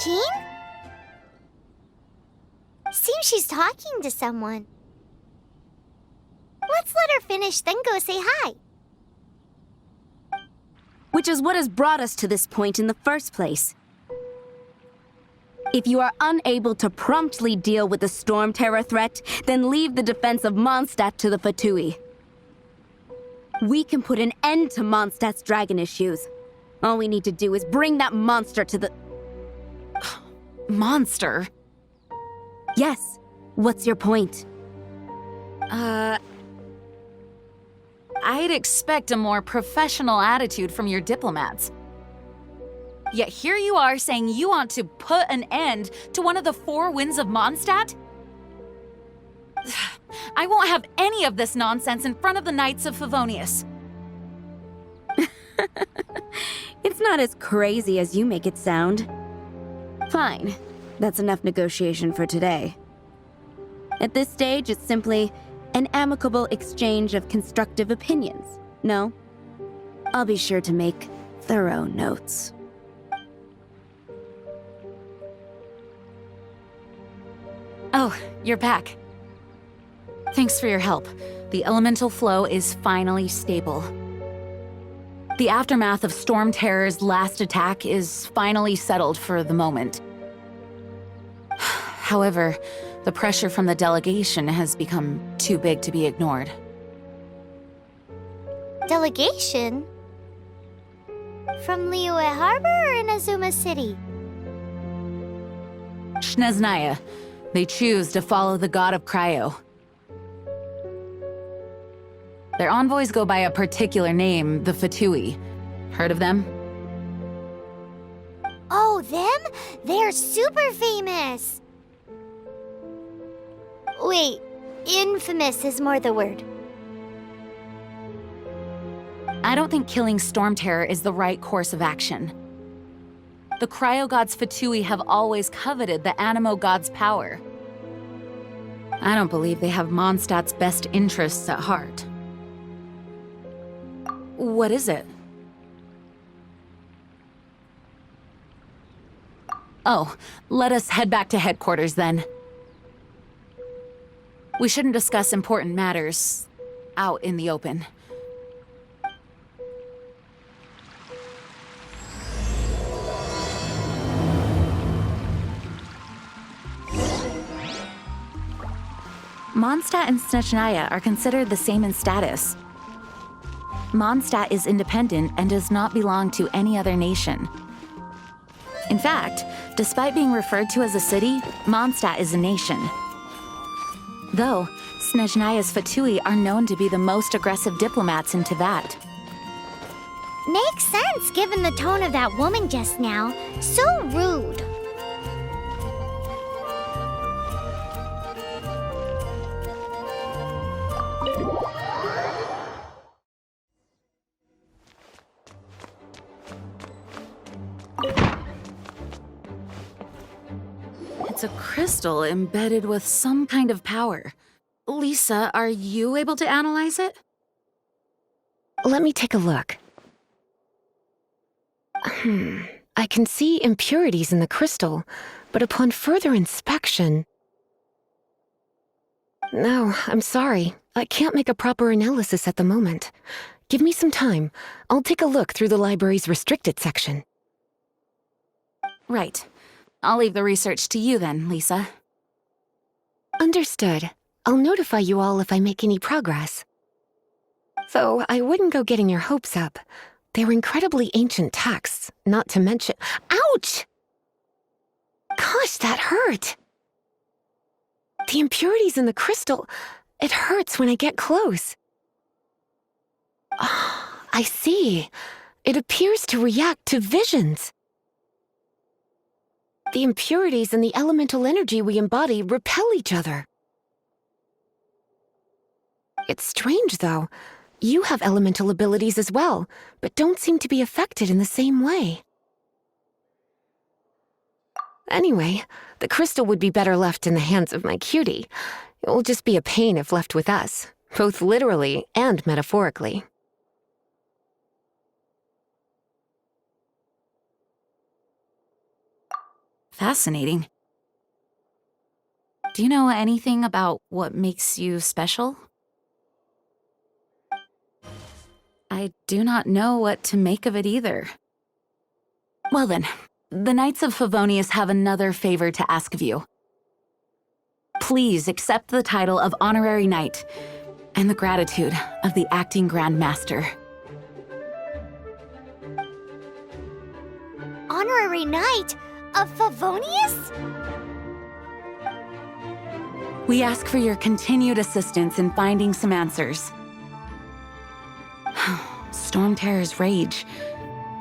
Jean? Seems she's talking to someone. Let's let her finish, then go say hi. Which is what has brought us to this point in the first place. If you are unable to promptly deal with the storm terror threat, then leave the defense of Mondstadt to the Fatui. We can put an end to Mondstadt's dragon issues. All we need to do is bring that monster to the... Monster? Yes. What's your point? I'd expect a more professional attitude from your diplomats. Yet here you are saying you want to put an end to one of the four winds of Mondstadt? I won't have any of this nonsense in front of the Knights of Favonius. It's not as crazy as you make it sound. Fine. That's enough negotiation for today. At this stage, it's simply an amicable exchange of constructive opinions. No? I'll be sure to make thorough notes. Oh, you're back. Thanks for your help. The elemental flow is finally stable. The aftermath of Storm Terror's last attack is finally settled for the moment. However, the pressure from the delegation has become too big to be ignored. Delegation? From Liyue Harbor or in Azuma City? Snezhnaya. They choose to follow the god of Cryo. Their envoys go by a particular name, the Fatui. Heard of them? Oh, them? They're super famous! Wait, infamous is more the word. I don't think killing Storm Terror is the right course of action. The Cryo God's Fatui have always coveted the Animo God's power. I don't believe they have Mondstadt's best interests at heart. What is it? Oh, let us head back to headquarters then. We shouldn't discuss important matters out in the open. Mondstadt and Snezhnaya are considered the same in status. Mondstadt is independent and does not belong to any other nation. In fact, despite being referred to as a city, Mondstadt is a nation. Though, Snezhnaya's Fatui are known to be the most aggressive diplomats in Teyvat. Makes sense given the tone of that woman just now. So rude. It's a crystal embedded with some kind of power. Lisa, are you able to analyze it? Let me take a look. I can see impurities in the crystal, but upon further inspection... No, I'm sorry. I can't make a proper analysis at the moment. Give me some time. I'll take a look through the library's restricted section. Right. I'll leave the research to you then, Lisa. Understood. I'll notify you all if I make any progress. Though I wouldn't go getting your hopes up. They're incredibly ancient texts, not to mention— Ouch! Gosh, that hurt! The impurities in the crystal— it hurts when I get close. Ah, I see. It appears to react to visions. The impurities and the elemental energy we embody repel each other. It's strange, though. You have elemental abilities as well, but don't seem to be affected in the same way. Anyway, the crystal would be better left in the hands of my cutie. It will just be a pain if left with us, both literally and metaphorically. Fascinating. Do you know anything about what makes you special? I do not know what to make of it either. Well then, the Knights of Favonius have another favor to ask of you. Please accept the title of Honorary Knight and the gratitude of the Acting Grand Master. Honorary Knight of Favonius? We ask for your continued assistance in finding some answers. Storm Terror's rage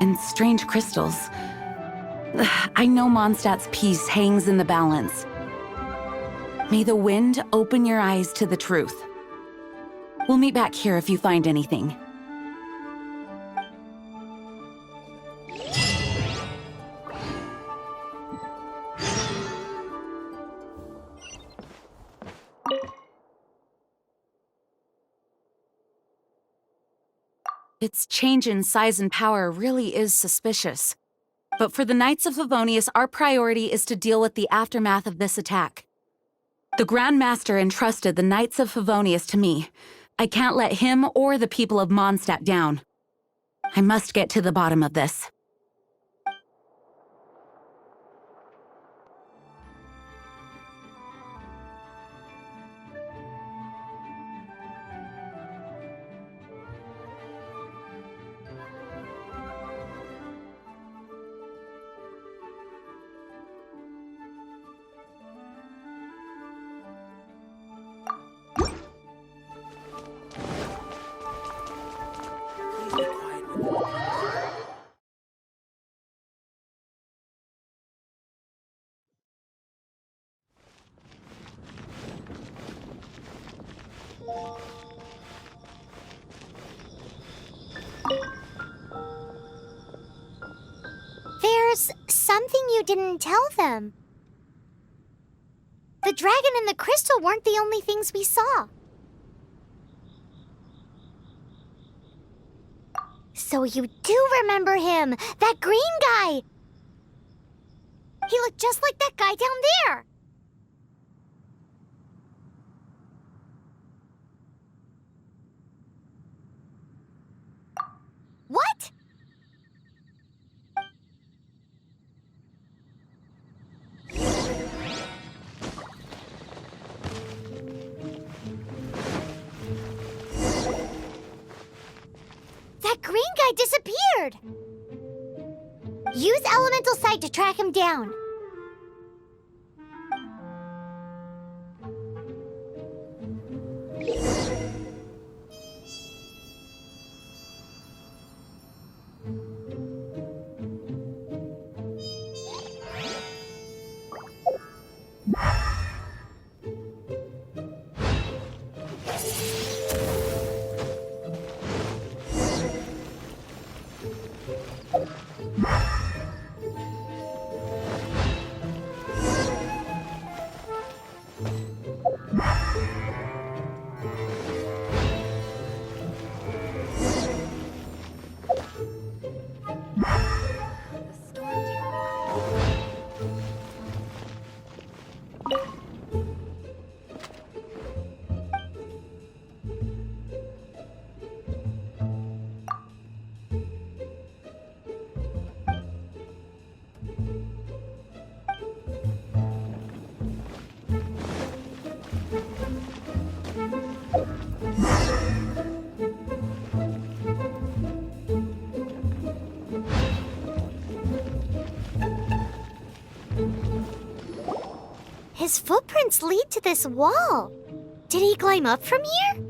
and strange crystals. I know Mondstadt's peace hangs in the balance. May the wind open your eyes to the truth. We'll meet back here if you find anything. Its change in size and power really is suspicious. But for the Knights of Favonius, our priority is to deal with the aftermath of this attack. The Grand Master entrusted the Knights of Favonius to me. I can't let him or the people of Mondstadt down. I must get to the bottom of this. There's something you didn't tell them. The dragon and the crystal weren't the only things we saw. So you do remember him, that green guy! He looked just like that guy down there! What? That green guy disappeared! Use Elemental Sight to track him down. His footprints lead to this wall. Did he climb up from here?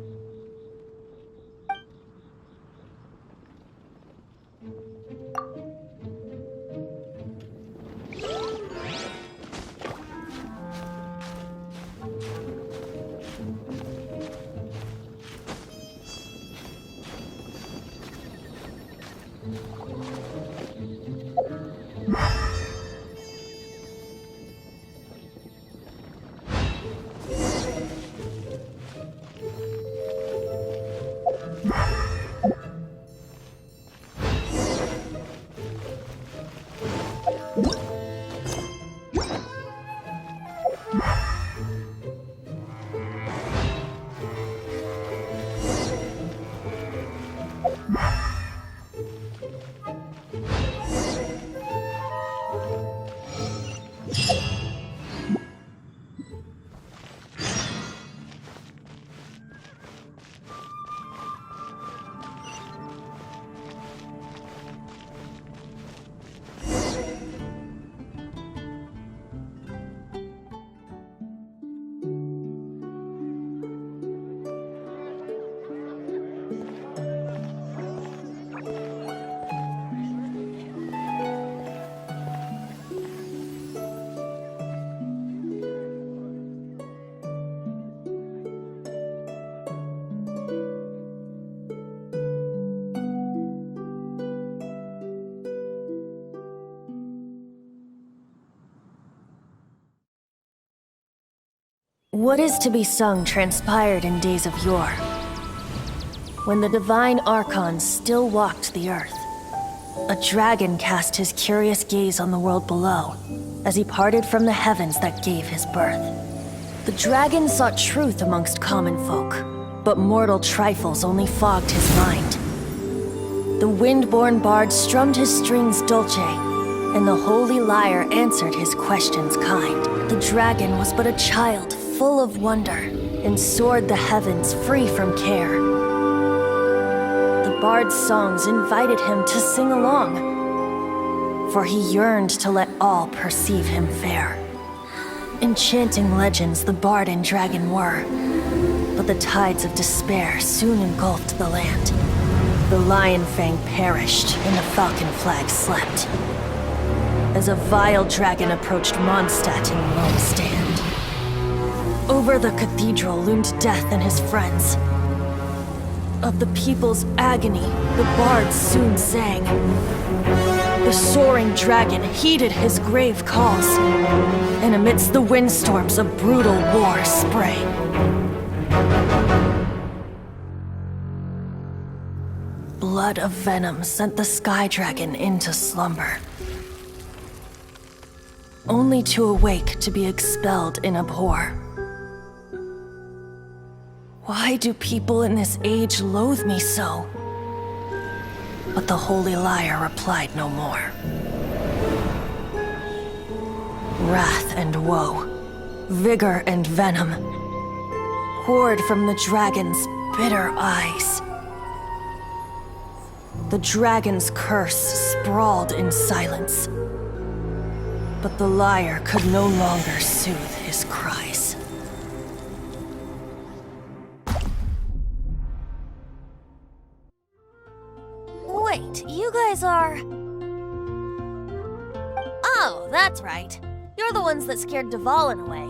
What is to be sung transpired in days of yore, when the divine archons still walked the earth. A dragon cast his curious gaze on the world below, as he parted from the heavens that gave his birth. The dragon sought truth amongst common folk, but mortal trifles only fogged his mind. The wind-born bard strummed his strings dulce, and the holy lyre answered his questions kind. The dragon was but a child full of wonder, and soared the heavens free from care. The bard's songs invited him to sing along, for he yearned to let all perceive him fair. Enchanting legends the bard and dragon were, but the tides of despair soon engulfed the land. The lion fang perished, and the falcon flag slept, as a vile dragon approached Mondstadt in lone stand. Over the cathedral loomed death and his friends. Of the people's agony, the bards soon sang. The soaring dragon heeded his grave calls, and amidst the windstorms a brutal war sprang. Blood of venom sent the sky dragon into slumber, only to awake to be expelled in abhor. Why do people in this age loathe me so? But the holy lyre replied no more. Wrath and woe, vigor and venom, poured from the dragon's bitter eyes. The dragon's curse sprawled in silence, but the lyre could no longer soothe his cries. Wait, you guys are... Oh, that's right. You're the ones that scared Dvalin away.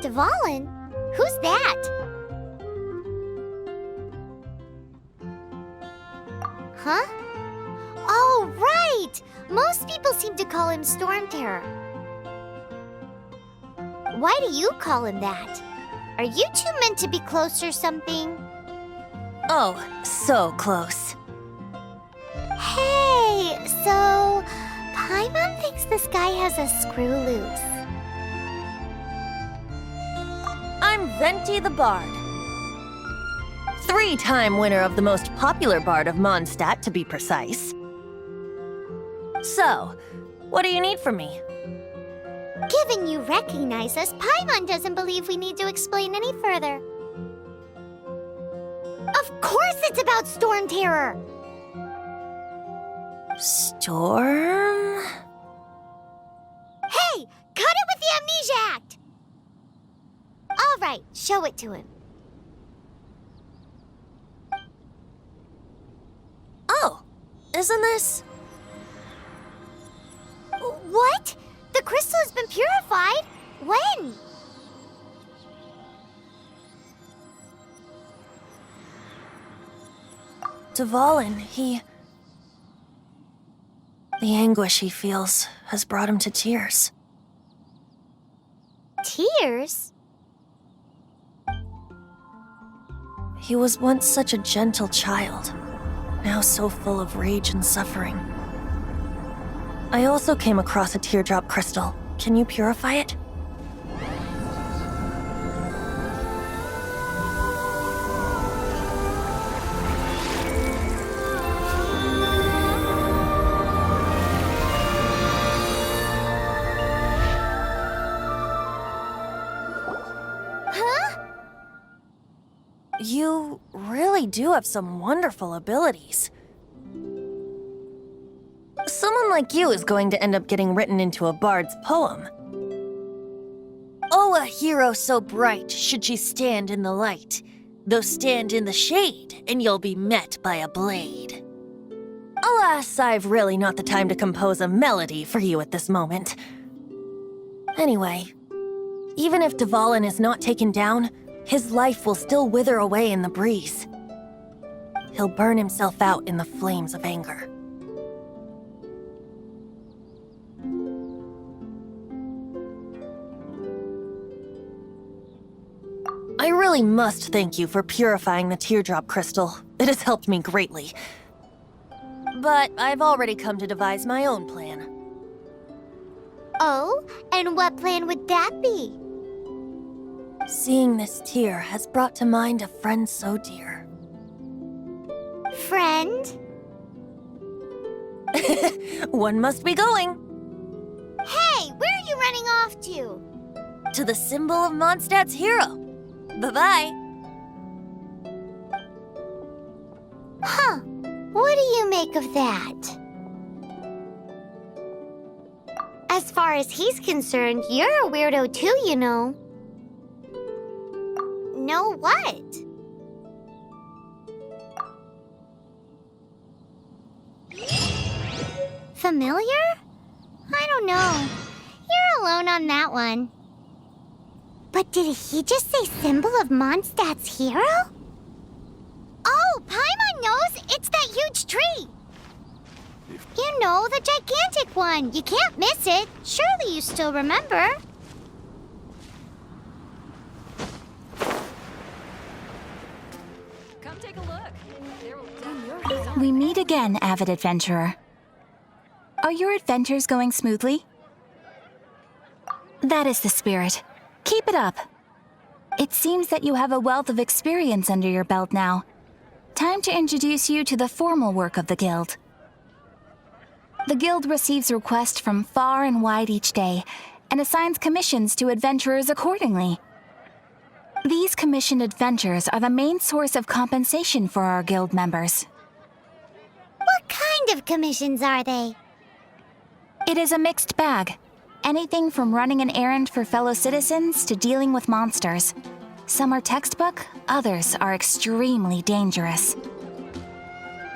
Dvalin? Who's that? Huh? Oh, right! Most people seem to call him Storm Terror. Why do you call him that? Are you two meant to be close or something? Oh, so close. Hey, so Paimon thinks this guy has a screw loose. I'm Venti the Bard. 3-time winner of the most popular bard of Mondstadt, to be precise. So, what do you need from me? Given you recognize us, Paimon doesn't believe we need to explain any further. Of course it's about Storm Terror! Storm? Hey! Cut it with the Amnesia Act! Alright, show it to him. Oh, isn't this... What? The crystal has been purified? When? Dvalin, the anguish he feels has brought him to tears. Tears? He was once such a gentle child, now so full of rage and suffering. I also came across a teardrop crystal. Can you purify it? Huh? You really do have some wonderful abilities. Someone like you is going to end up getting written into a bard's poem. Oh, a hero so bright should she stand in the light, though stand in the shade, and you'll be met by a blade. Alas, I've really not the time to compose a melody for you at this moment. Anyway, even if Dvalin is not taken down, his life will still wither away in the breeze. He'll burn himself out in the flames of anger. really must thank you for purifying the teardrop crystal. It has helped me greatly. But I've already come to devise my own plan. Oh, and what plan would that be? Seeing this tear has brought to mind a friend so dear. Friend? One must be going. Hey, where are you running off to? To the symbol of Mondstadt's hero. Bye-bye. Huh. What do you make of that? As far as he's concerned, you're a weirdo too, you know. Know what? Familiar? I don't know. You're alone on that one. But did he just say symbol of Mondstadt's hero? Oh, Paimon knows! It's that huge tree! You know, the gigantic one. You can't miss it. Surely you still remember. Come take a look. We meet again, avid adventurer. Are your adventures going smoothly? That is the spirit. Keep it up. It seems that you have a wealth of experience under your belt now. Time to introduce you to the formal work of the Guild. The Guild receives requests from far and wide each day, and assigns commissions to adventurers accordingly. These commissioned adventures are the main source of compensation for our Guild members. What kind of commissions are they? It is a mixed bag. Anything from running an errand for fellow citizens to dealing with monsters. Some are textbook, others are extremely dangerous.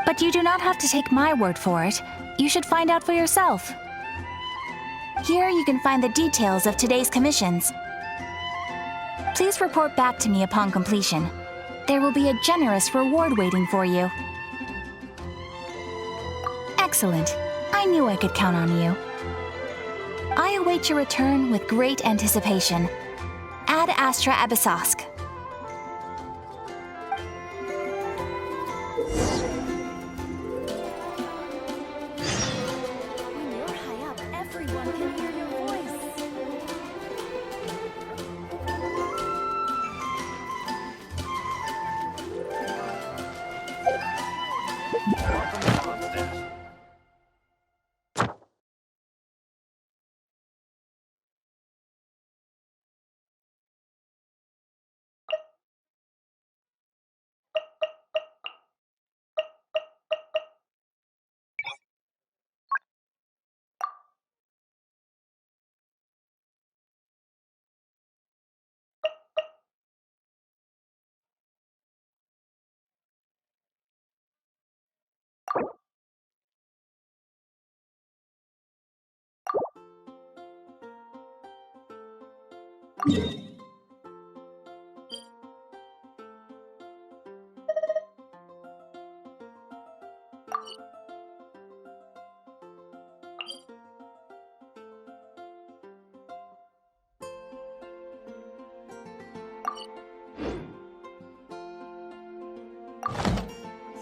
But you do not have to take my word for it. You should find out for yourself. Here you can find the details of today's commissions. Please report back to me upon completion. There will be a generous reward waiting for you. Excellent. I knew I could count on you. I await your return with great anticipation. Ad Astra Abyssosk. When you're high up, everyone can hear your voice.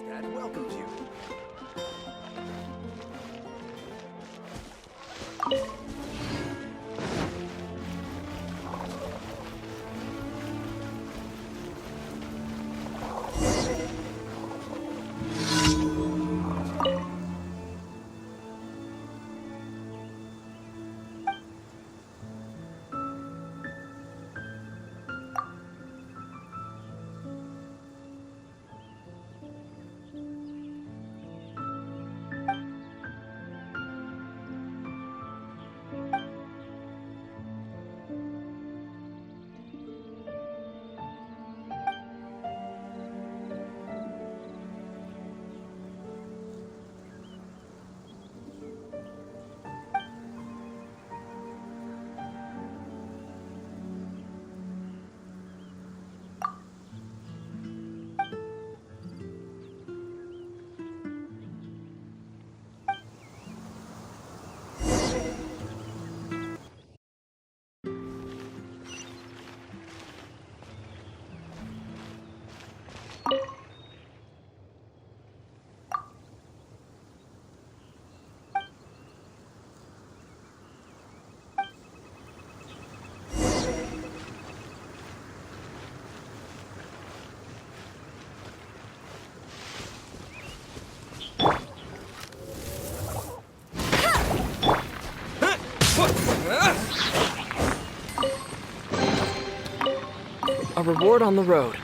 Dad welcomes you. A reward on the road.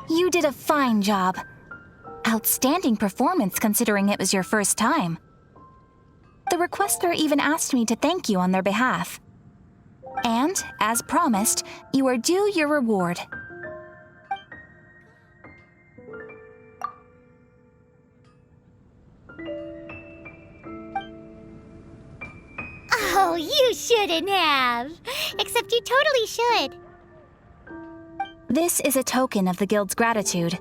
You did a fine job. Outstanding performance considering it was your first time. The requester even asked me to thank you on their behalf. And, as promised, you are due your reward. Oh, you shouldn't have. Except you totally should. This is a token of the Guild's gratitude.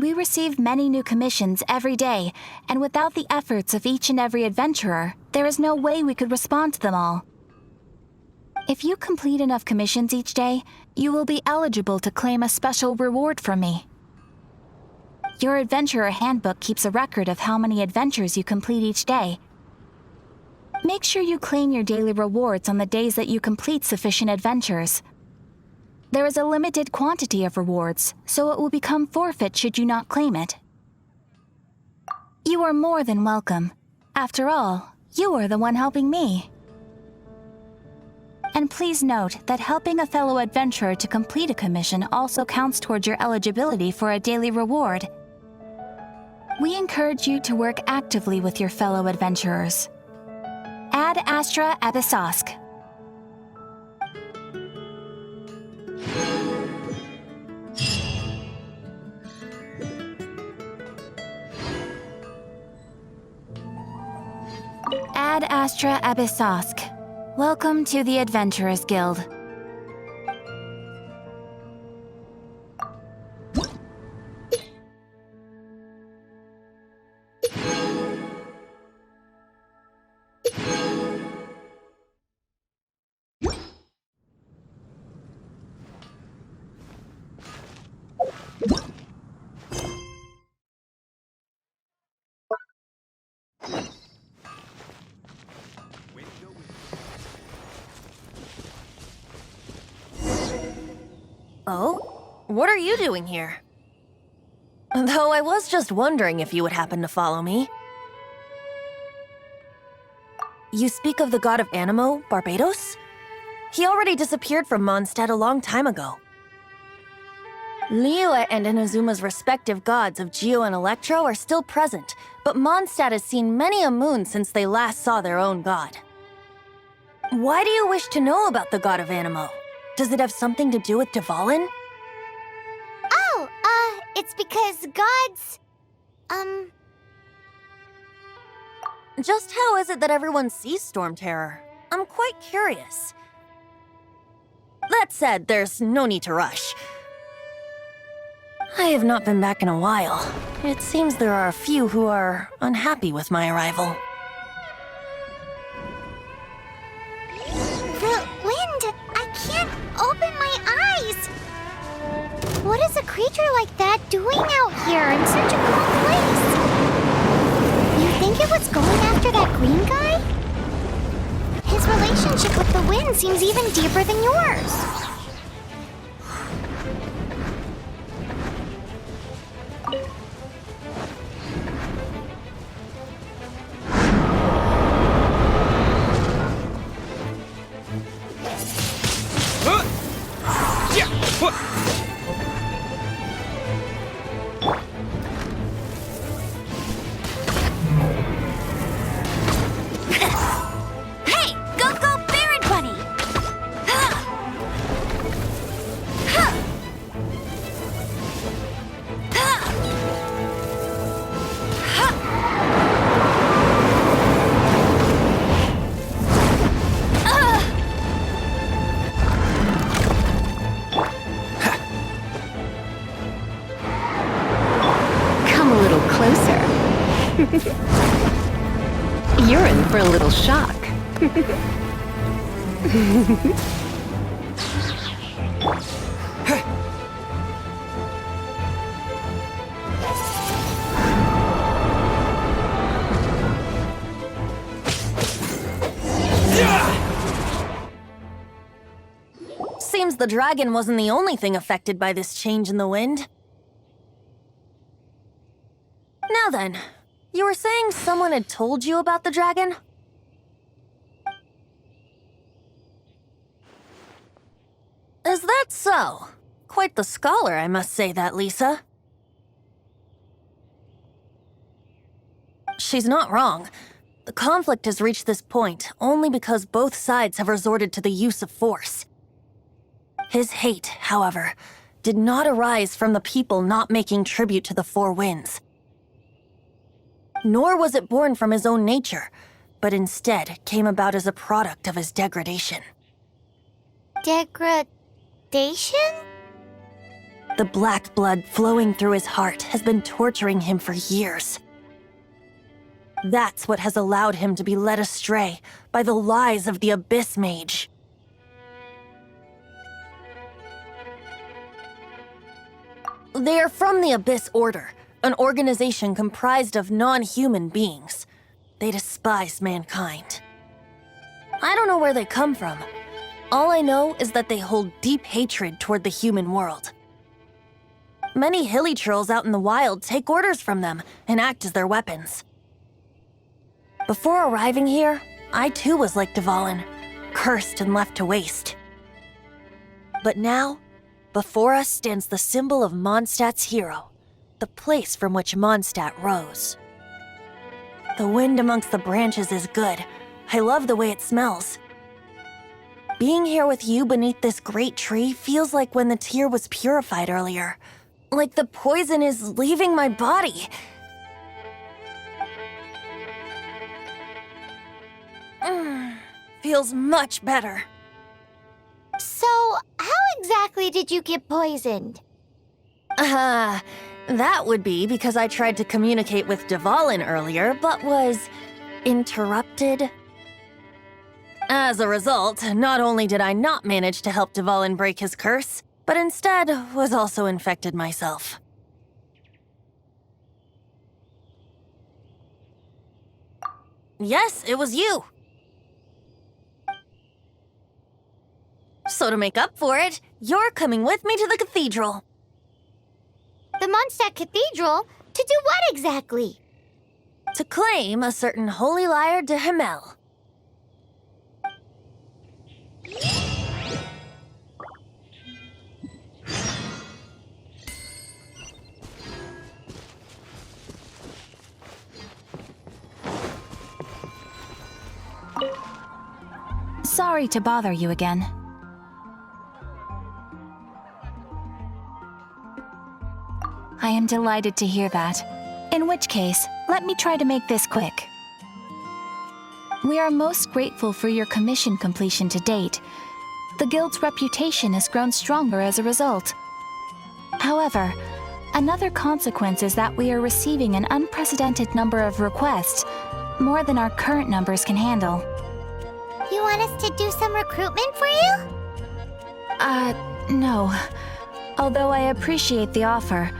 We receive many new commissions every day, and without the efforts of each and every adventurer, there is no way we could respond to them all. If you complete enough commissions each day, you will be eligible to claim a special reward from me. Your Adventurer Handbook keeps a record of how many adventures you complete each day. Make sure you claim your daily rewards on the days that you complete sufficient adventures. There is a limited quantity of rewards, so it will become forfeit should you not claim it. You are more than welcome. After all, you are the one helping me. And please note that helping a fellow adventurer to complete a commission also counts towards your eligibility for a daily reward. We encourage you to work actively with your fellow adventurers. Ad Astra Abyssosque. Ad Astra Abyssosque. Welcome to the Adventurers Guild. Oh? What are you doing here? Though I was just wondering if you would happen to follow me. You speak of the god of Animo, Barbados? He already disappeared from Mondstadt a long time ago. Liyue and Inazuma's respective gods of Geo and Electro are still present, but Mondstadt has seen many a moon since they last saw their own god. Why do you wish to know about the god of Animo? Does it have something to do with Dvalin? Oh, it's because gods... Just how is it that everyone sees Storm Terror? I'm quite curious. That said, there's no need to rush. I have not been back in a while. It seems there are a few who are unhappy with my arrival. The wind! I can't open my eyes! What is a creature like that doing out here in such a cool place? You think it was going after that green guy? His relationship with the wind seems even deeper than yours. You're in for a little shock. Seems the dragon wasn't the only thing affected by this change in the wind. Now then, you were saying someone had told you about the dragon? Is that so? Quite the scholar, I must say that, Lisa. She's not wrong. The conflict has reached this point only because both sides have resorted to the use of force. His hate, however, did not arise from the people not making tribute to the Four Winds. Nor was it born from his own nature, but instead came about as a product of his degradation. Degradation? The black blood flowing through his heart has been torturing him for years. That's what has allowed him to be led astray by the lies of the Abyss Mage. They are from the Abyss Order, an organization comprised of non-human beings. They despise mankind. I don't know where they come from. All I know is that they hold deep hatred toward the human world. Many hilly trolls out in the wild take orders from them and act as their weapons. Before arriving here, I too was like Dvalin, cursed and left to waste. But now, before us stands the symbol of Mondstadt's hero, the place from which Mondstadt rose. The wind amongst the branches is good. I love the way it smells. Being here with you beneath this great tree feels like when the tear was purified earlier. Like the poison is leaving my body. Feels much better. So, how exactly did you get poisoned? That would be because I tried to communicate with Dvalin earlier, but was interrupted. As a result, not only did I not manage to help Dvalin break his curse, but instead was also infected myself. Yes, it was you. So to make up for it, you're coming with me to the cathedral. The Mondstadt Cathedral? To do what exactly? To claim a certain holy lyre de Himmel. Sorry to bother you again. I am delighted to hear that. In which case, let me try to make this quick. We are most grateful for your commission completion to date. The Guild's reputation has grown stronger as a result. However, another consequence is that we are receiving an unprecedented number of requests, more than our current numbers can handle. You want us to do some recruitment for you? No. Although I appreciate the offer,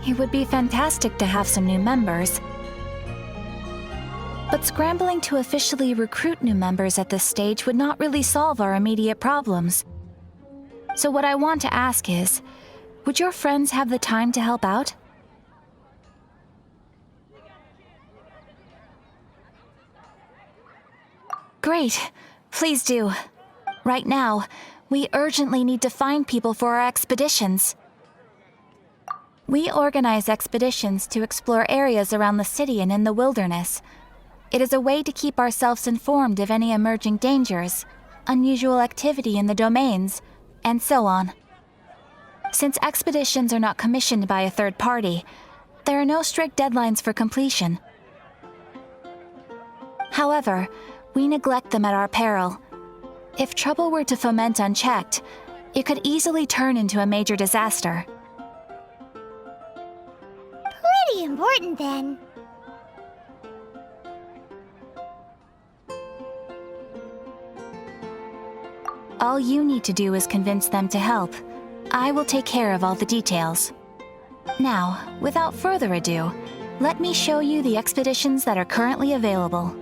it would be fantastic to have some new members. But scrambling to officially recruit new members at this stage would not really solve our immediate problems. So what I want to ask is, would your friends have the time to help out? Great. Please do. Right now, we urgently need to find people for our expeditions. We organize expeditions to explore areas around the city and in the wilderness. It is a way to keep ourselves informed of any emerging dangers, unusual activity in the domains, and so on. Since expeditions are not commissioned by a third party, there are no strict deadlines for completion. However, we neglect them at our peril. If trouble were to foment unchecked, it could easily turn into a major disaster. Pretty important then. All you need to do is convince them to help. I will take care of all the details. Now, without further ado, let me show you the expeditions that are currently available.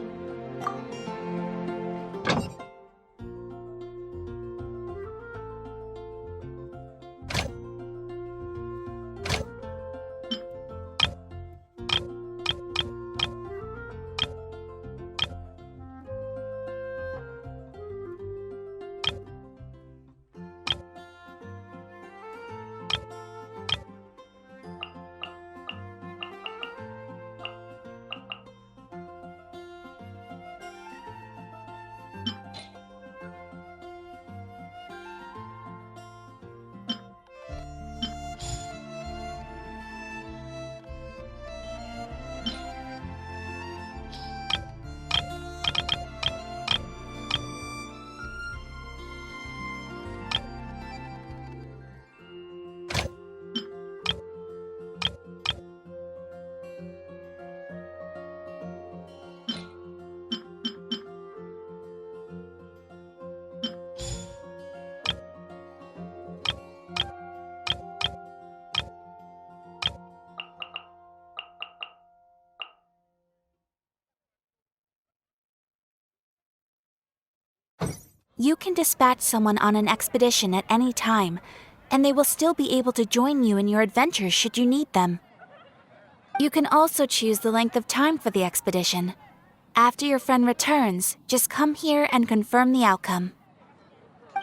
You can dispatch someone on an expedition at any time, and they will still be able to join you in your adventures should you need them. You can also choose the length of time for the expedition. After your friend returns, just come here and confirm the outcome.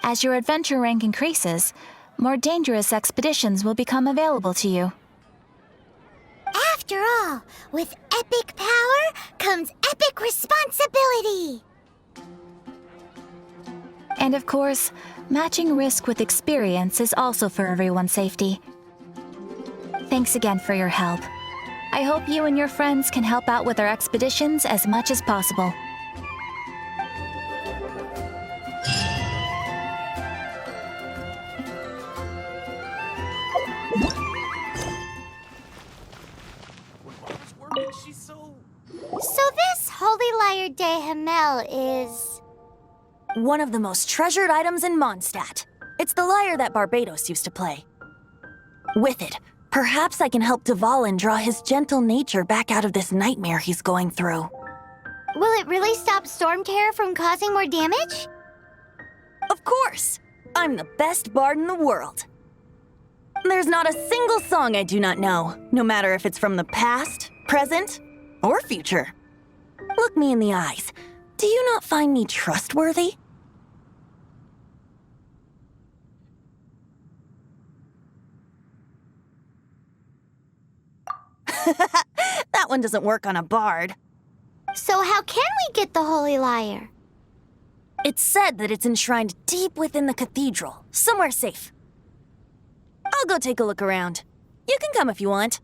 As your adventure rank increases, more dangerous expeditions will become available to you. After all, with epic power comes epic responsibility! And of course, matching risk with experience is also for everyone's safety. Thanks again for your help. I hope you and your friends can help out with our expeditions as much as possible. So this Holy Lyre de Himmel is... One of the most treasured items in Mondstadt. It's the lyre that Barbados used to play. With it, perhaps I can help Dvalin draw his gentle nature back out of this nightmare he's going through. Will it really stop Storm Terror from causing more damage? Of course! I'm the best bard in the world. There's not a single song I do not know, no matter if it's from the past, present, or future. Look me in the eyes. Do you not find me trustworthy? That one doesn't work on a bard. So how can we get the Holy Lyre? It's said that it's enshrined deep within the cathedral, somewhere safe. I'll go take a look around. You can come if you want.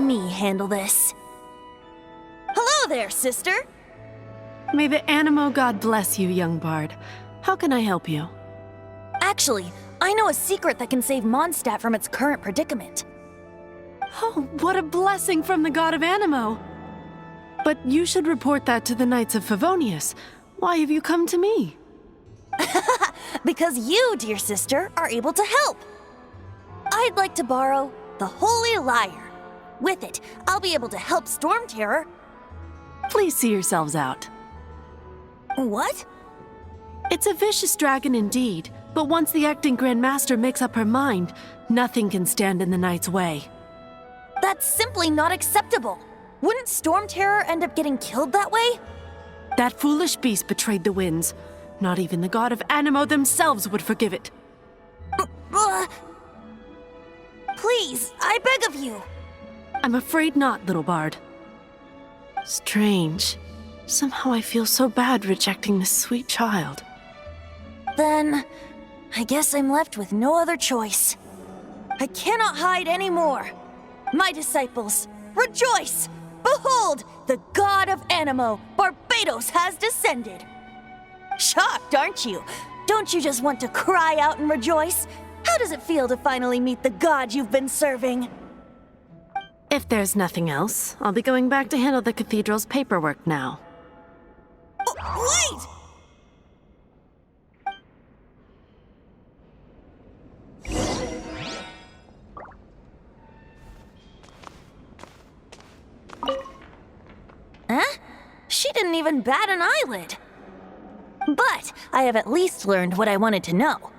me handle this. Hello there, sister! May the Animo god bless you, young bard. How can I help you? Actually, I know a secret that can save Mondstadt from its current predicament. Oh, what a blessing from the god of Animo! But you should report that to the Knights of Favonius. Why have you come to me? Because you, dear sister, are able to help. I'd like to borrow the Holy Lyre. With it, I'll be able to help Storm Terror. Please see yourselves out. What? It's a vicious dragon indeed, but once the acting Grand Master makes up her mind, nothing can stand in the Knight's way. That's simply not acceptable. Wouldn't Storm Terror end up getting killed that way? That foolish beast betrayed the winds. Not even the god of Animo themselves would forgive it. Please, I beg of you. I'm afraid not, little bard. Strange. Somehow I feel so bad rejecting this sweet child. Then, I guess I'm left with no other choice. I cannot hide anymore. My disciples, rejoice! Behold, the god of Animo, Barbados, has descended. Shocked, aren't you? Don't you just want to cry out and rejoice? How does it feel to finally meet the god you've been serving? If there's nothing else, I'll be going back to handle the cathedral's paperwork now. Wait! Huh? She didn't even bat an eyelid. But I have at least learned what I wanted to know.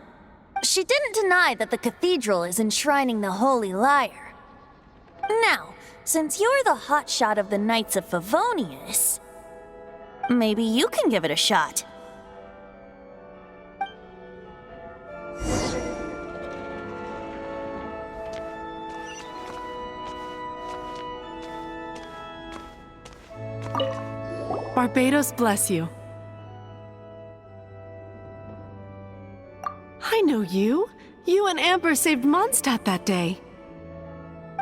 She didn't deny that the cathedral is enshrining the Holy Lyre. Now, since you're the hotshot of the Knights of Favonius, maybe you can give it a shot. Barbados bless you. I know you. You and Amber saved Mondstadt that day.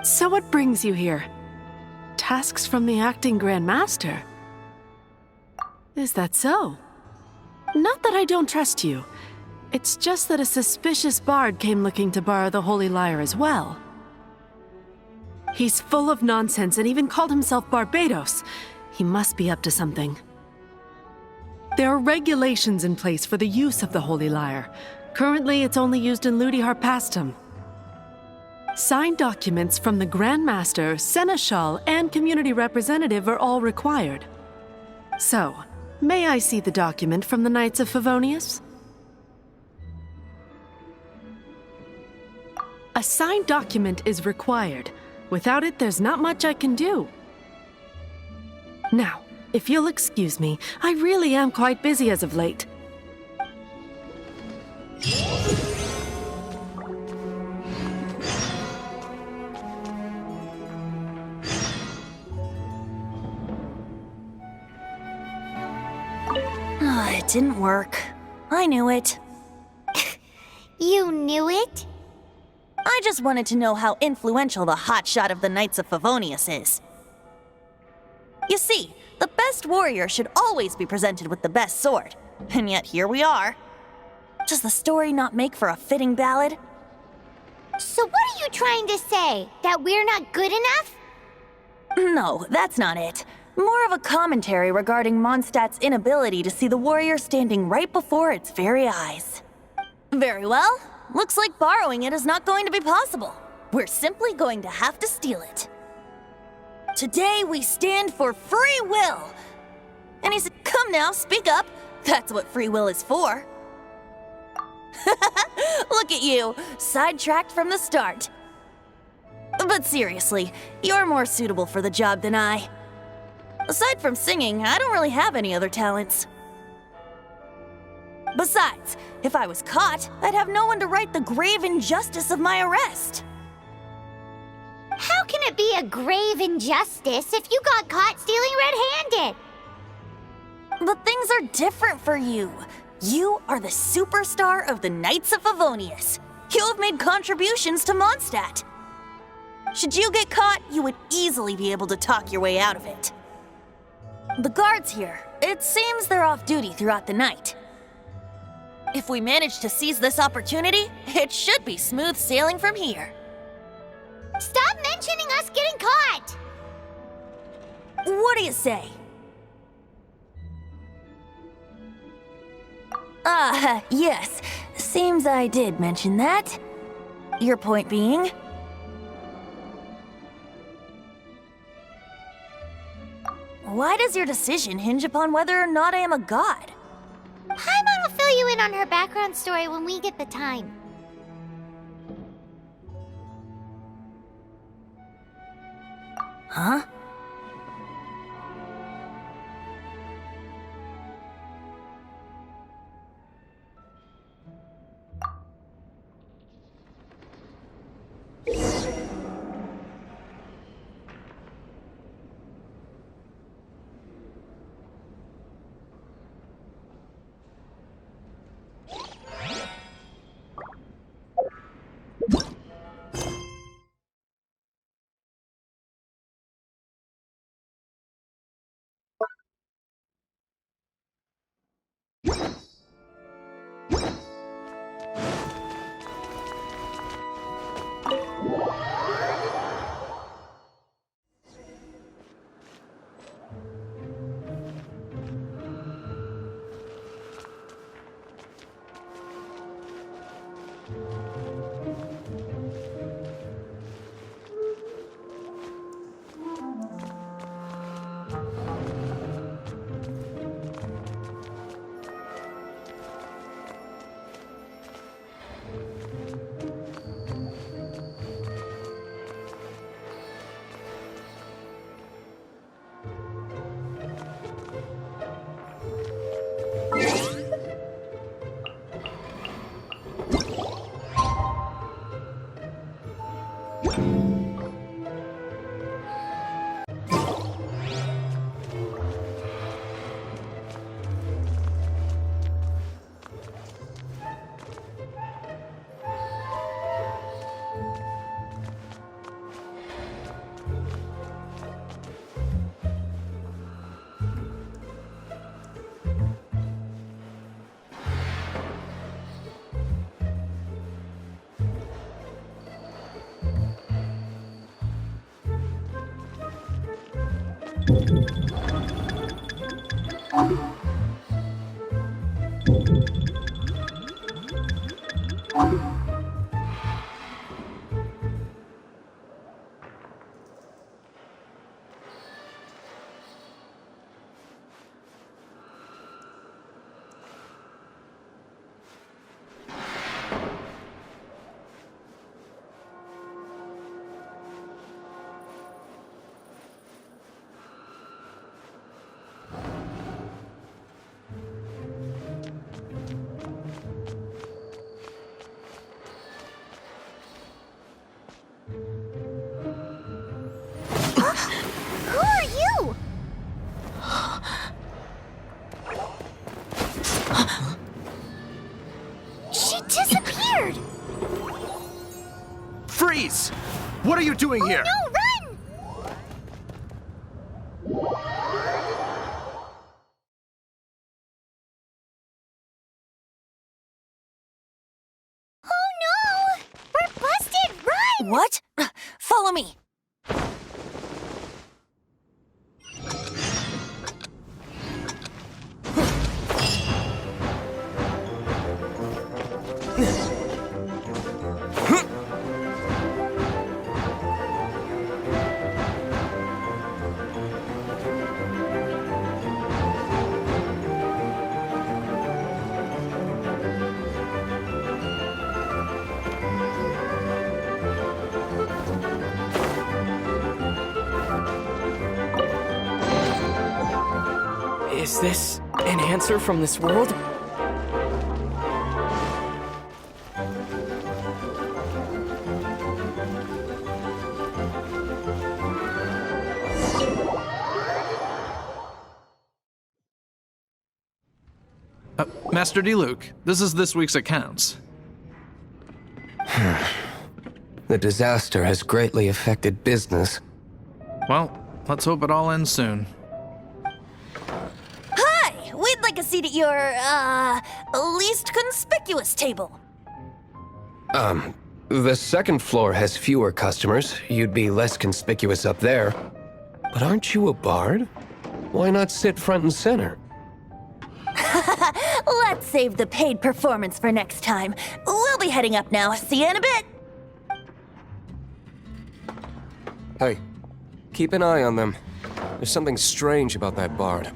So what brings you here? Tasks from the acting Grand Master? Is that so? Not that I don't trust you. It's just that a suspicious bard came looking to borrow the Holy Lyre as well. He's full of nonsense and even called himself Barbados. He must be up to something. There are regulations in place for the use of the Holy Lyre. Currently, it's only used in Ludi Harpastum. Signed documents from the Grand Master, Seneschal, and Community Representative are all required. So, may I see the document from the Knights of Favonius? A signed document is required. Without it, there's not much I can do. Now, if you'll excuse me, I really am quite busy as of late. It didn't work. I knew it. You knew it? I just wanted to know how influential the hotshot of the Knights of Favonius is. You see, the best warrior should always be presented with the best sword. And yet here we are. Does the story not make for a fitting ballad? So what are you trying to say? That we're not good enough? No, that's not it. More of a commentary regarding Mondstadt's inability to see the warrior standing right before its very eyes. Very well. Looks like borrowing it is not going to be possible. We're simply going to have to steal it. Today we stand for free will. And he said, come now, speak up. That's what free will is for. Look at you, sidetracked from the start. But seriously, you're more suitable for the job than I. Aside from singing, I don't really have any other talents. Besides, if I was caught, I'd have no one to right the grave injustice of my arrest. How can it be a grave injustice if you got caught stealing red-handed? But things are different for you. You are the superstar of the Knights of Favonius. You have made contributions to Mondstadt. Should you get caught, you would easily be able to talk your way out of it. The guards here, it seems they're off duty throughout the night. If we manage to seize this opportunity, it should be smooth sailing from here. Stop mentioning us getting caught! What do you say? Yes. Seems I did mention that. Your point being? Why does your decision hinge upon whether or not I am a god? Paimon will fill you in on her background story when we get the time. Huh? Who are you? She disappeared! Freeze! What are you doing here? No, run! Oh no! We're busted! Run! What? Follow me. Is this an answer from this world? Master D. Luke, this is this week's accounts. The disaster has greatly affected business. Well, let's hope it all ends soon. Hi! We'd like a seat at your, least conspicuous table. The second floor has fewer customers. You'd be less conspicuous up there. But aren't you a bard? Why not sit front and center? Let's save the paid performance for next time. We'll be heading up now. See you in a bit. Hey, keep an eye on them. There's something strange about that bard.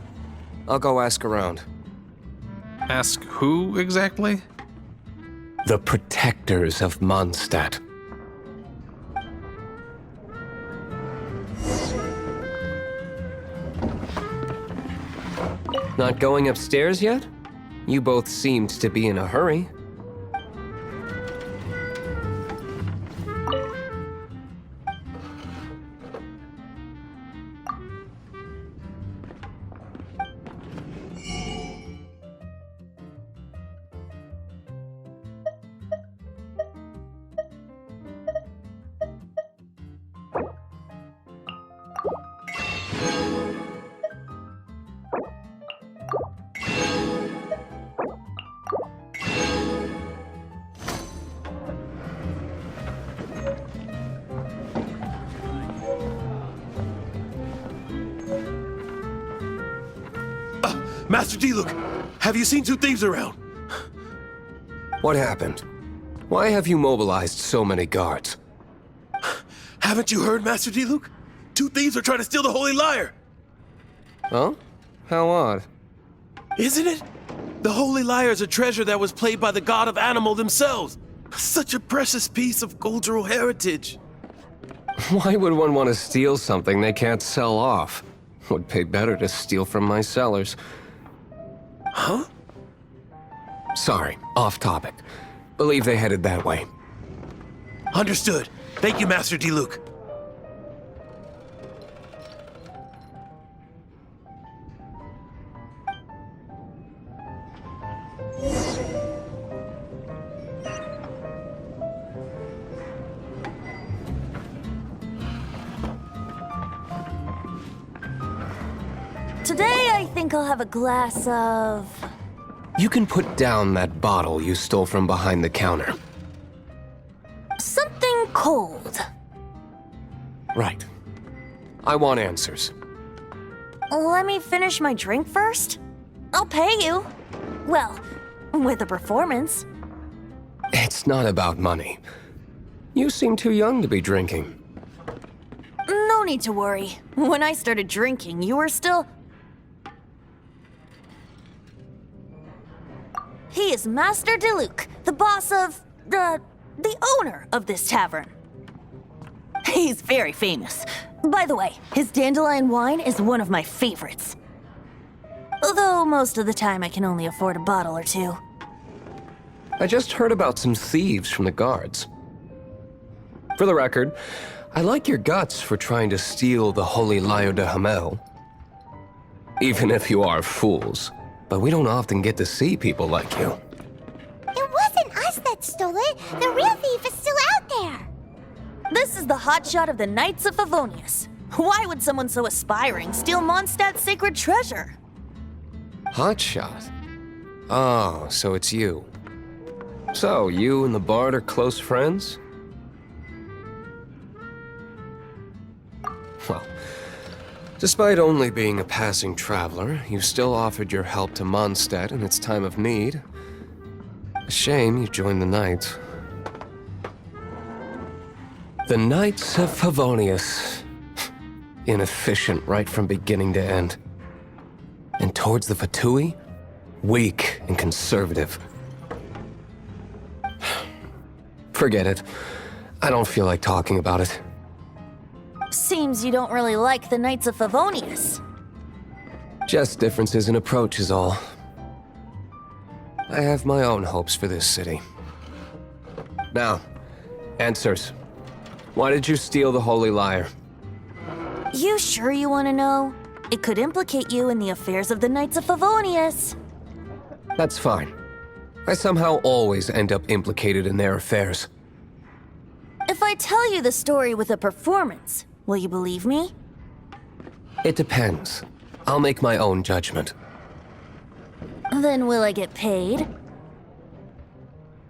I'll go ask around. Ask who exactly? The protectors of Mondstadt. Not going upstairs yet? You both seemed to be in a hurry. Master D-Luke, have you seen two thieves around? What happened? Why have you mobilized so many guards? Haven't you heard, Master D-Luke? Two thieves are trying to steal the Holy Lyre! Huh? How odd. Isn't it? The Holy Lyre is a treasure that was played by the god of animal themselves. Such a precious piece of cultural heritage. Why would one want to steal something they can't sell off? Would pay better to steal from my sellers. Huh? Sorry, off topic. Believe they headed that way. Understood. Thank you, Master D-Luke. Today, I think I'll have a glass of... You can put down that bottle you stole from behind the counter. something cold. Right. I want answers. Let me finish my drink first. I'll pay you. Well, with a performance. It's not about money. You seem too young to be drinking. No need to worry. When I started drinking, you were still... He is Master DeLuke, the boss of... the owner of this tavern. He's very famous. By the way, his dandelion wine is one of my favorites. Although most of the time I can only afford a bottle or two. I just heard about some thieves from the guards. For the record, I like your guts for trying to steal the Holy Lyre de Hamel. Even if you are fools. But we don't often get to see people like you. It wasn't us that stole it. The real thief is still out there. This is the hotshot of the Knights of Favonius. Why would someone so aspiring steal Mondstadt's sacred treasure? Hotshot? Oh, so it's you. So, you and the Bard are close friends? Well, despite only being a passing traveler, you still offered your help to Mondstadt in its time of need. A shame you joined the Knights. The Knights of Favonius. Inefficient right from beginning to end. And towards the Fatui, weak and conservative. Forget it. I don't feel like talking about it. Seems you don't really like the Knights of Favonius. Just differences in approach is all. I have my own hopes for this city. Now, answers. Why did you steal the Holy Lyre? You sure you want to know? It could implicate you in the affairs of the Knights of Favonius. That's fine. I somehow always end up implicated in their affairs. If I I tell you the story with a performance, will you believe me? It depends. I'll make my own judgment. Then will I get paid?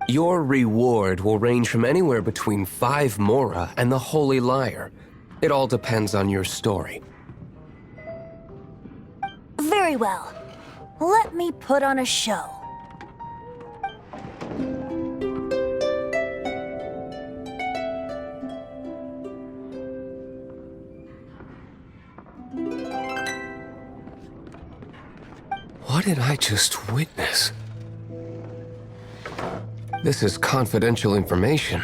Your reward will range from anywhere between 5 mora and the Holy Liar. It all depends on your story. Very well. Let me put on a show. What did I just witness? This is confidential information.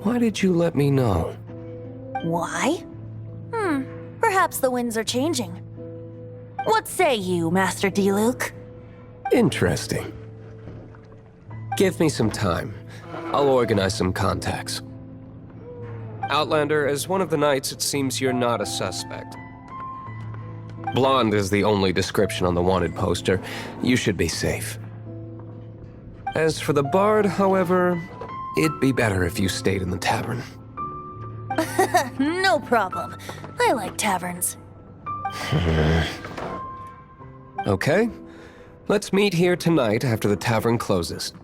Why did you let me know? Why? Perhaps the winds are changing. What say you, Master Diluc? Interesting. Give me some time. I'll organize some contacts. Outlander, as one of the knights, it seems you're not a suspect. Blonde is the only description on the wanted poster. You should be safe. As for the bard, however, it'd be better if you stayed in the tavern. No problem. I like taverns. Okay. Let's meet here tonight after the tavern closes.